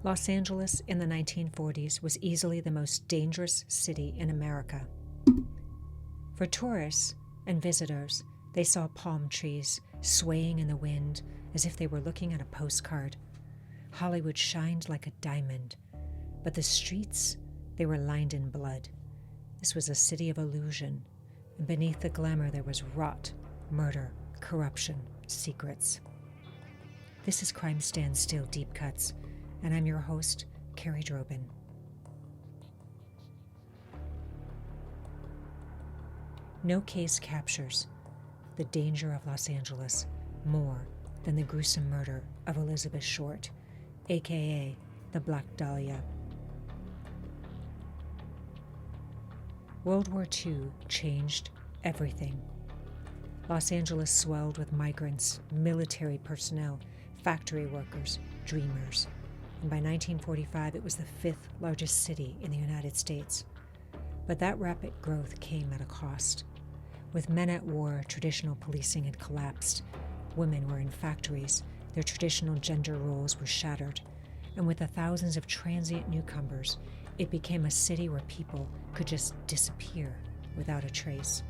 Los Angeles in the 1940s was easily the most dangerous city in America. For tourists and visitors, they saw palm trees swaying in the wind as if they were looking at a postcard. Hollywood shined like a diamond, but the streets, they were lined in blood. This was a city of illusion, and beneath the glamour there was rot, murder, corruption, secrets. This is Crime Stands Still Deep Cuts, and I'm your host, Carrie Drobin. No case captures the danger of Los Angeles more than the gruesome murder of Elizabeth Short, aka the Black Dahlia. World War II changed everything. Los Angeles swelled with migrants, military personnel, factory workers, dreamers. And by 1945, it was the fifth largest city in the United States. But that rapid growth came at a cost. With men at war, traditional policing had collapsed. Women were in factories. Their traditional gender roles were shattered. And with the thousands of transient newcomers, it became a city where people could just disappear without a trace.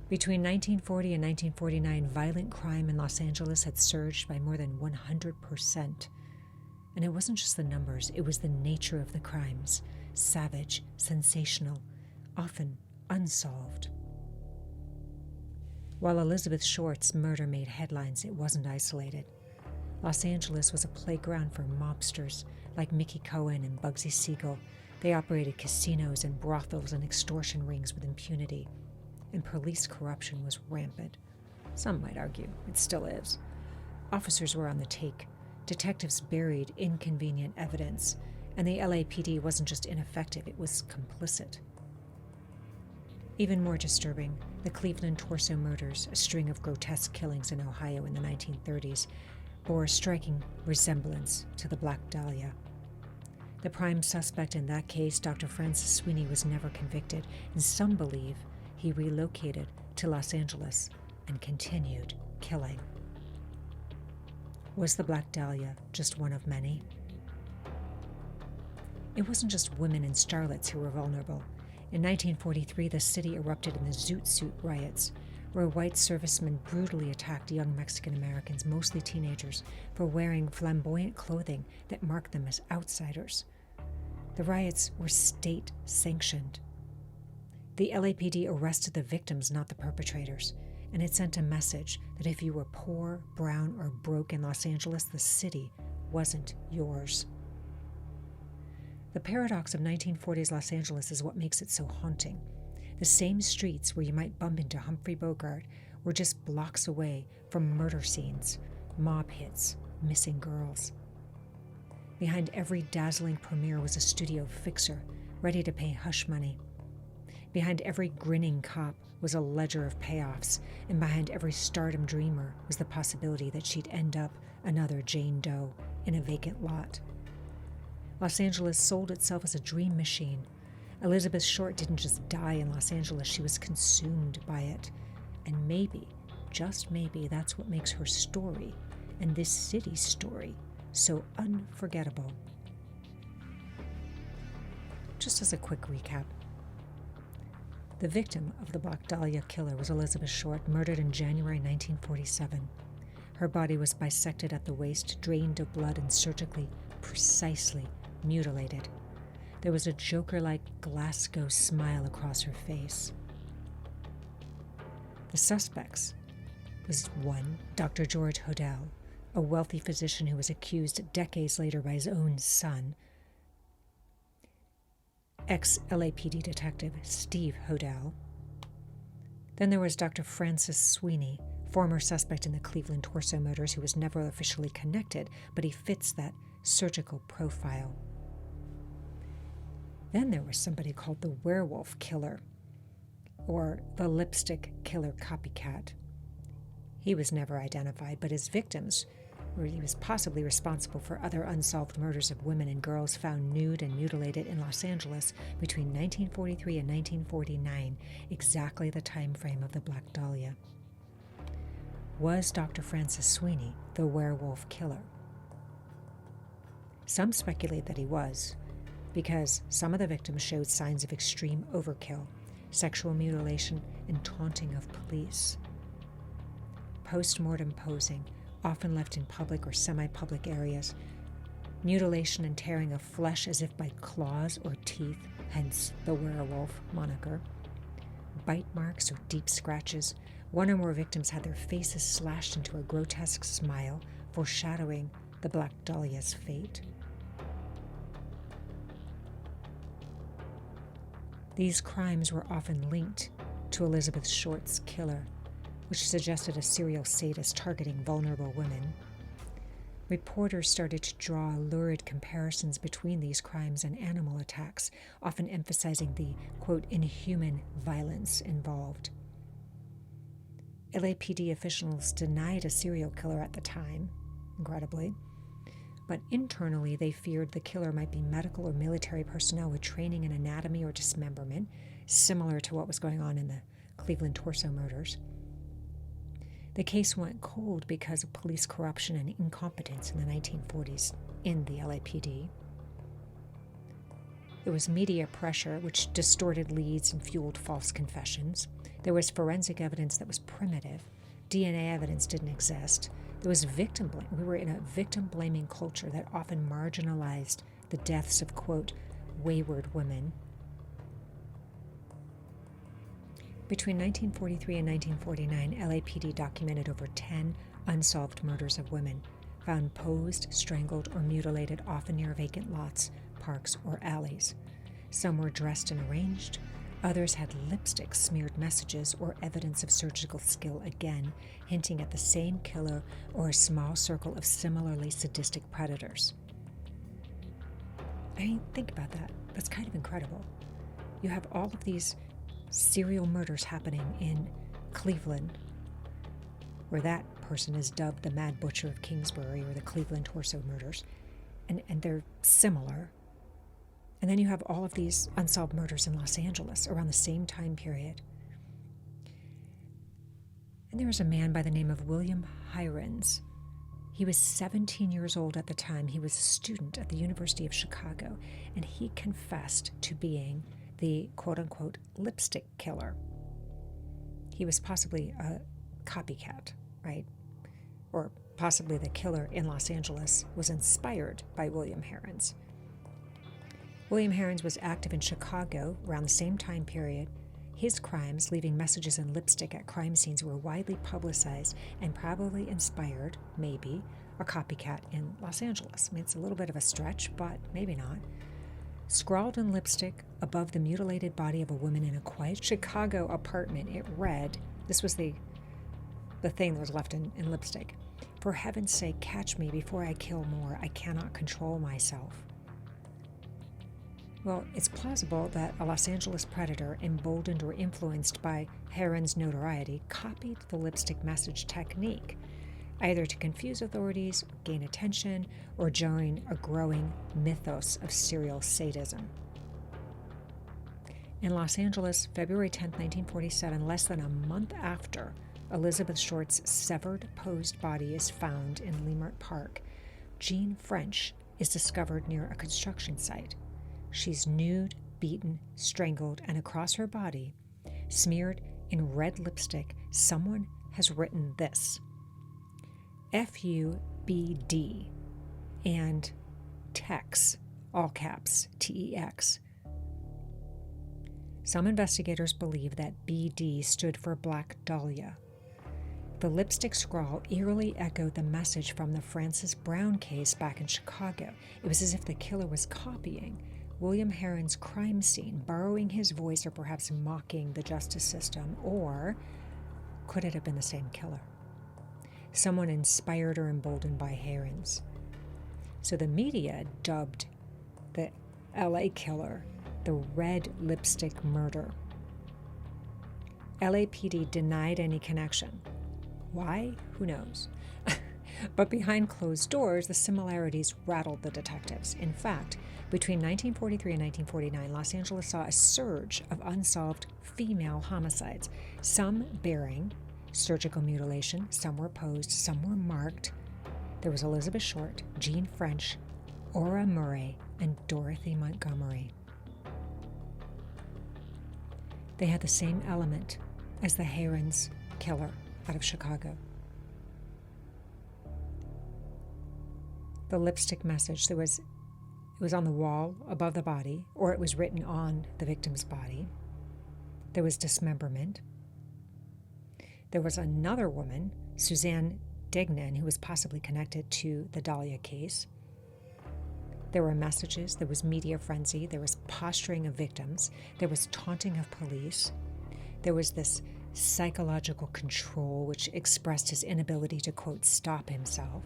Between 1940 and 1949, violent crime in Los Angeles had surged by more than 100%. And it wasn't just the numbers, it was the nature of the crimes. Savage, sensational, often unsolved. While Elizabeth Short's murder made headlines, it wasn't isolated. Los Angeles was a playground for mobsters like Mickey Cohen and Bugsy Siegel. They operated casinos and brothels and extortion rings with impunity. And police corruption was rampant. Some might argue it still is. Officers were on the take. Detectives buried inconvenient evidence. And the LAPD wasn't just ineffective, it was complicit. Even more disturbing, the Cleveland Torso murders, a string of grotesque killings in Ohio in the 1930s, bore a striking resemblance to the Black Dahlia. The prime suspect in that case, Dr. Francis Sweeney, was never convicted, and some believe he relocated to Los Angeles and continued killing. Was the Black Dahlia just one of many? It wasn't just women and starlets who were vulnerable. In 1943, the city erupted in the Zoot Suit riots, where white servicemen brutally attacked young Mexican Americans, mostly teenagers, for wearing flamboyant clothing that marked them as outsiders. The riots were state-sanctioned. The LAPD arrested the victims, not the perpetrators, and it sent a message that if you were poor, brown, or broke in Los Angeles, the city wasn't yours. The paradox of 1940s Los Angeles is what makes it so haunting. The same streets where you might bump into Humphrey Bogart were just blocks away from murder scenes, mob hits, missing girls. Behind every dazzling premiere was a studio fixer, ready to pay hush money. Behind every grinning cop was a ledger of payoffs, and behind every stardom dreamer was the possibility that she'd end up another Jane Doe in a vacant lot. Los Angeles sold itself as a dream machine. Elizabeth Short didn't just die in Los Angeles, she was consumed by it. And maybe, just maybe, that's what makes her story, and this city's story, so unforgettable. Just as a quick recap, the victim of the Black Dahlia killer was Elizabeth Short, murdered in January 1947. Her body was bisected at the waist, drained of blood, and surgically, precisely mutilated. There was a Joker-like Glasgow smile across her face. The suspects was one, Dr. George Hodel, a wealthy physician who was accused decades later by his own son, ex-LAPD detective Steve Hodel. Then there was Dr. Francis Sweeney, former suspect in the Cleveland Torso murders, who was never officially connected, but he fits that surgical profile. Then there was somebody called the Werewolf Killer, or the Lipstick Killer Copycat. He was never identified, but his victims, or he was possibly responsible for other unsolved murders of women and girls found nude and mutilated in Los Angeles between 1943 and 1949, exactly the time frame of the Black Dahlia. Was Dr. Francis Sweeney the Werewolf Killer? Some speculate that he was, because some of the victims showed signs of extreme overkill, sexual mutilation, and taunting of police. Post-mortem posing, often left in public or semi-public areas, mutilation and tearing of flesh as if by claws or teeth, hence the werewolf moniker, bite marks or deep scratches. One or more victims had their faces slashed into a grotesque smile, foreshadowing the Black Dahlia's fate. These crimes were often linked to Elizabeth Short's killer, which suggested a serial sadist targeting vulnerable women. Reporters started to draw lurid comparisons between these crimes and animal attacks, often emphasizing the, quote, inhuman violence involved. LAPD officials denied a serial killer at the time, incredibly, but internally they feared the killer might be medical or military personnel with training in anatomy or dismemberment, similar to what was going on in the Cleveland torso murders. The case went cold because of police corruption and incompetence in the 1940s in the LAPD. There was media pressure, which distorted leads and fueled false confessions. There was forensic evidence that was primitive. DNA evidence didn't exist. There was victim blame. We were in a victim-blaming culture that often marginalized the deaths of, quote, wayward women. Between 1943 and 1949, LAPD documented over 10 unsolved murders of women, found posed, strangled, or mutilated, often near vacant lots, parks, or alleys. Some were dressed and arranged. Others had lipstick smeared messages or evidence of surgical skill, again hinting at the same killer or a small circle of similarly sadistic predators. I mean, think about that. That's kind of incredible. You have all of these serial murders happening in Cleveland, where that person is dubbed the Mad Butcher of Kingsbury, or the Cleveland torso murders, and they're similar. And then you have all of these unsolved murders in Los Angeles around the same time period. And there was a man by the name of William Hirons. He was 17 years old at the time. He was a student at the University of Chicago, and he confessed to being the quote-unquote lipstick killer. He was possibly a copycat, right? Or possibly the killer in Los Angeles was inspired by William Hirons. William Hirons was active in Chicago around the same time period. His crimes, leaving messages in lipstick at crime scenes, were widely publicized and probably inspired, maybe, a copycat in Los Angeles. I mean, it's a little bit of a stretch, but maybe not. Scrawled in lipstick above the mutilated body of a woman in a quiet Chicago apartment, it read, this was the thing that was left in lipstick, "For heaven's sake, catch me before I kill more. I cannot control myself." Well, it's plausible that a Los Angeles predator, emboldened or influenced by Hirons' notoriety, copied the lipstick message technique, either to confuse authorities, gain attention, or join a growing mythos of serial sadism. In Los Angeles, February 10, 1947, less than a month after Elizabeth Short's severed, posed body is found in Leimert Park, Jean French is discovered near a construction site. She's nude, beaten, strangled, and across her body, smeared in red lipstick, someone has written this: FUBD, and Tex, all caps, TEX. Some investigators believe that BD stood for Black Dahlia. The lipstick scrawl eerily echoed the message from the Frances Brown case back in Chicago. It was as if the killer was copying William Hirons' crime scene, borrowing his voice, or perhaps mocking the justice system. Or could it have been the same killer? Someone inspired or emboldened by Hirons. So the media dubbed the LA killer the Red Lipstick Murder. LAPD denied any connection. Why? Who knows? But behind closed doors, the similarities rattled the detectives. In fact, between 1943 and 1949, Los Angeles saw a surge of unsolved female homicides, some bearing surgical mutilation, some were posed, some were marked. There was Elizabeth Short, Jean French, Ora Murray and Dorothy Montgomery. They had the same element as the Herons killer out of Chicago. The lipstick message, it was on the wall above the body, or it was written on the victim's body. There was dismemberment. There was another woman, Suzanne Degnan, who was possibly connected to the Dahlia case. There were messages, there was media frenzy, there was posturing of victims, there was taunting of police, there was this psychological control which expressed his inability to, quote, stop himself.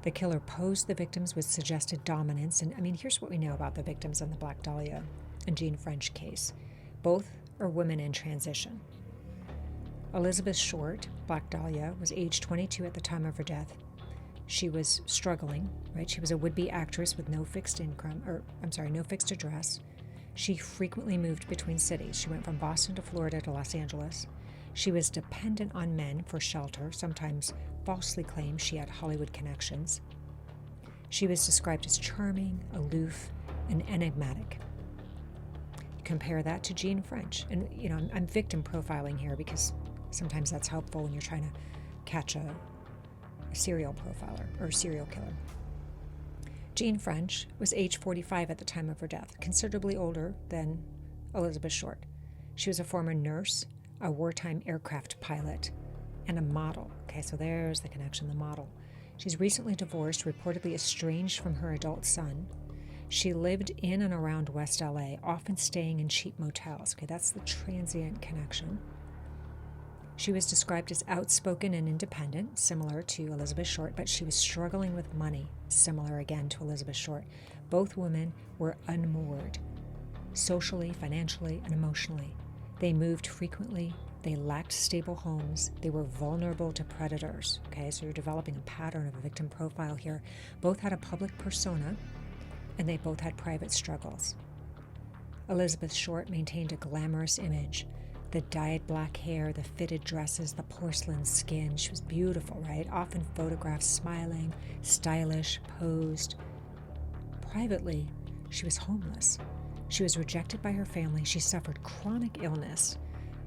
The killer posed the victims with suggested dominance, and here's what we know about the victims in the Black Dahlia and Jean French case. Both are women in transition. Elizabeth Short, Black Dahlia, was age 22 at the time of her death. She was struggling, right? She was a would-be actress with no fixed address. She frequently moved between cities. She went from Boston to Florida to Los Angeles. She was dependent on men for shelter, sometimes falsely claimed she had Hollywood connections. She was described as charming, aloof, and enigmatic. Compare that to Jean French. And, I'm victim profiling here because sometimes that's helpful when you're trying to catch a serial profiler or serial killer. Jean French was age 45 at the time of her death, considerably older than Elizabeth Short. She was a former nurse, a wartime aircraft pilot, and a model. Okay, so there's the connection, the model. She's recently divorced, reportedly estranged from her adult son. She lived in and around West LA, often staying in cheap motels. Okay, that's the transient connection. She was described as outspoken and independent, similar to Elizabeth Short, but she was struggling with money, similar again to Elizabeth Short. Both women were unmoored, socially, financially, and emotionally. They moved frequently. They lacked stable homes. They were vulnerable to predators. Okay, so you're developing a pattern of a victim profile here. Both had a public persona, and they both had private struggles. Elizabeth Short maintained a glamorous image. The dyed black hair, the fitted dresses, the porcelain skin. She was beautiful, right? Often photographed smiling, stylish, posed. Privately, she was homeless. She was rejected by her family. She suffered chronic illness.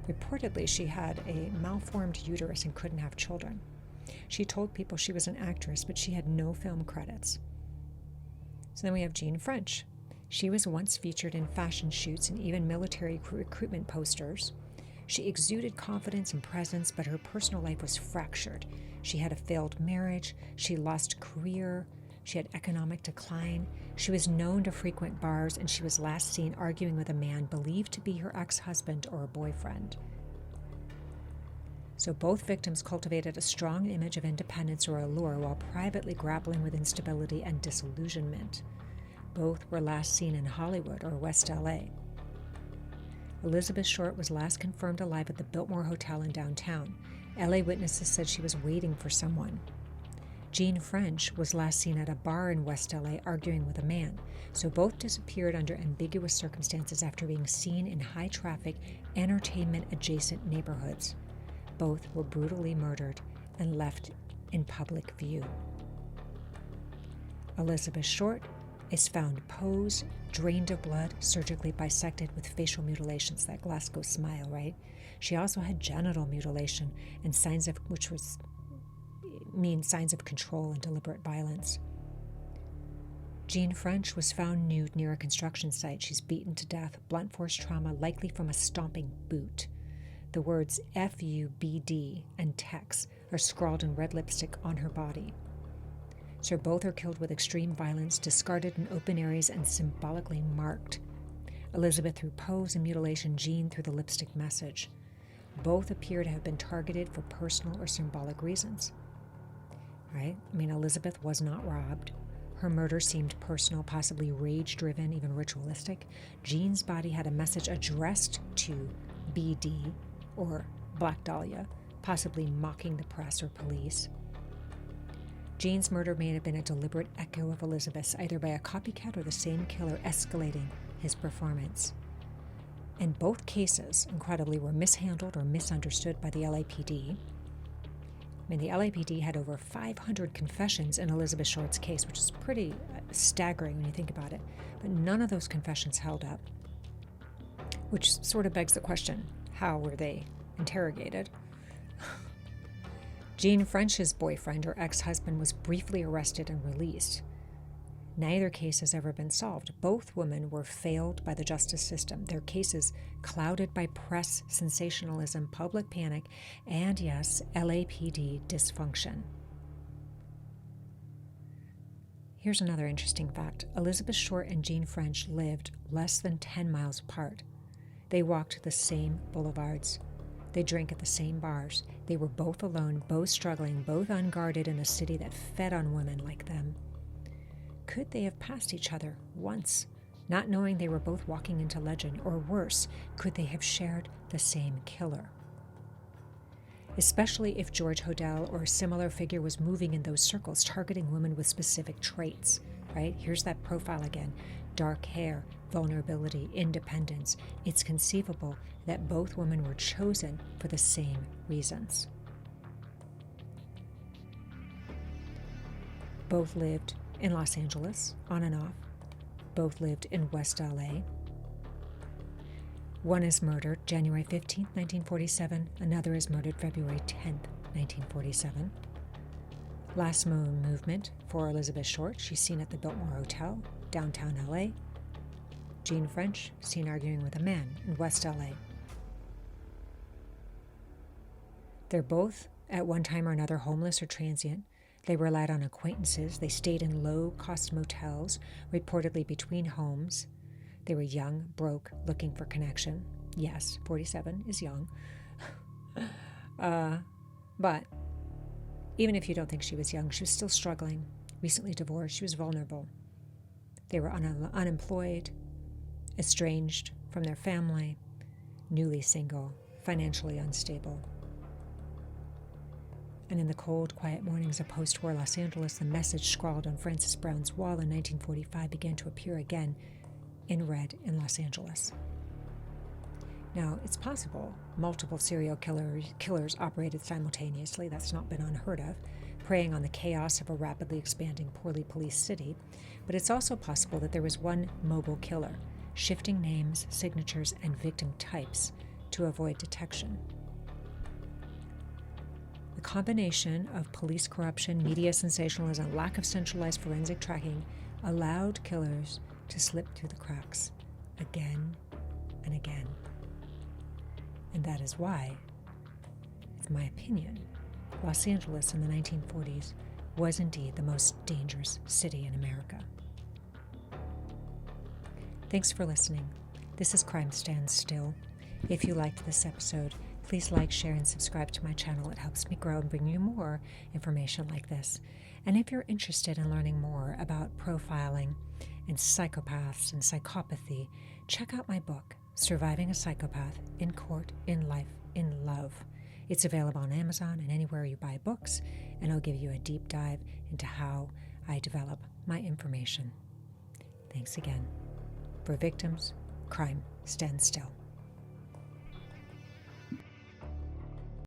Reportedly, she had a malformed uterus and couldn't have children. She told people she was an actress, but she had no film credits. So then we have Jean French. She was once featured in fashion shoots and even military recruitment posters. She exuded confidence and presence, but her personal life was fractured. She had a failed marriage. She lost career. She had economic decline. She was known to frequent bars, and she was last seen arguing with a man believed to be her ex-husband or a boyfriend. So both victims cultivated a strong image of independence or allure while privately grappling with instability and disillusionment. Both were last seen in Hollywood or West LA. Elizabeth Short was last confirmed alive at the Biltmore Hotel in downtown. LA witnesses said she was waiting for someone. Jean French was last seen at a bar in West LA arguing with a man, so both disappeared under ambiguous circumstances after being seen in high-traffic, entertainment-adjacent neighborhoods. Both were brutally murdered and left in public view. Elizabeth Short is found posed, drained of blood, surgically bisected with facial mutilations, that Glasgow smile, right? She also had genital mutilation and signs of signs of control and deliberate violence. Jean French was found nude near a construction site. She's beaten to death, blunt force trauma, likely from a stomping boot. The words FUBD and Tex are scrawled in red lipstick on her body. So both are killed with extreme violence, discarded in open areas, and symbolically marked. Elizabeth through pose and mutilation, Jean through the lipstick message. Both appear to have been targeted for personal or symbolic reasons. Right? Elizabeth was not robbed. Her murder seemed personal, possibly rage-driven, even ritualistic. Jean's body had a message addressed to BD, or Black Dahlia, possibly mocking the press or police. Jean's murder may have been a deliberate echo of Elizabeth's, either by a copycat or the same killer escalating his performance. And both cases, incredibly, were mishandled or misunderstood by the LAPD. I mean, the LAPD had over 500 confessions in Elizabeth Short's case, which is pretty staggering when you think about it. But none of those confessions held up, which sort of begs the question, how were they interrogated? Jean French's boyfriend or ex-husband was briefly arrested and released. Neither case has ever been solved. Both women were failed by the justice system, their cases clouded by press sensationalism, public panic, and yes, LAPD dysfunction. Here's another interesting fact. Elizabeth Short and Jean French lived less than 10 miles apart. They walked the same boulevards. They drank at the same bars. They were both alone, both struggling, both unguarded in a city that fed on women like them. Could they have passed each other once, not knowing they were both walking into legend? Or worse, could they have shared the same killer? Especially if George Hodel or a similar figure was moving in those circles, targeting women with specific traits, right? Here's that profile again. Dark hair, vulnerability, independence. It's conceivable that both women were chosen for the same reasons. Both lived in Los Angeles, on and off. Both lived in West LA. One is murdered January 15th, 1947. Another is murdered February 10th, 1947. Last known movement for Elizabeth Short. She's seen at the Biltmore Hotel, downtown LA. Jean French, seen arguing with a man in West LA. They're both, at one time or another, homeless or transient. They relied on acquaintances. They stayed in low-cost motels, reportedly between homes. They were young, broke, looking for connection. Yes, 47 is young. But even if you don't think she was young, she was still struggling. Recently divorced, she was vulnerable. They were unemployed, estranged from their family, newly single, financially unstable. And in the cold, quiet mornings of post-war Los Angeles, the message scrawled on Francis Brown's wall in 1945 began to appear again in red in Los Angeles. Now, it's possible multiple serial killers operated simultaneously. That's not been unheard of, preying on the chaos of a rapidly expanding, poorly policed city. But it's also possible that there was one mobile killer, shifting names, signatures, and victim types to avoid detection. The combination of police corruption, media sensationalism, and lack of centralized forensic tracking allowed killers to slip through the cracks again and again. And that is why, in my opinion, Los Angeles in the 1940s was indeed the most dangerous city in America. Thanks for listening. This is Crime Stands Still. If you liked this episode, please like, share, and subscribe to my channel. It helps me grow and bring you more information like this. And if you're interested in learning more about profiling and psychopaths and psychopathy, check out my book, Surviving a Psychopath in Court, in Life, in Love. It's available on Amazon and anywhere you buy books, and I'll give you a deep dive into how I develop my information. Thanks again. For victims, crime stands still.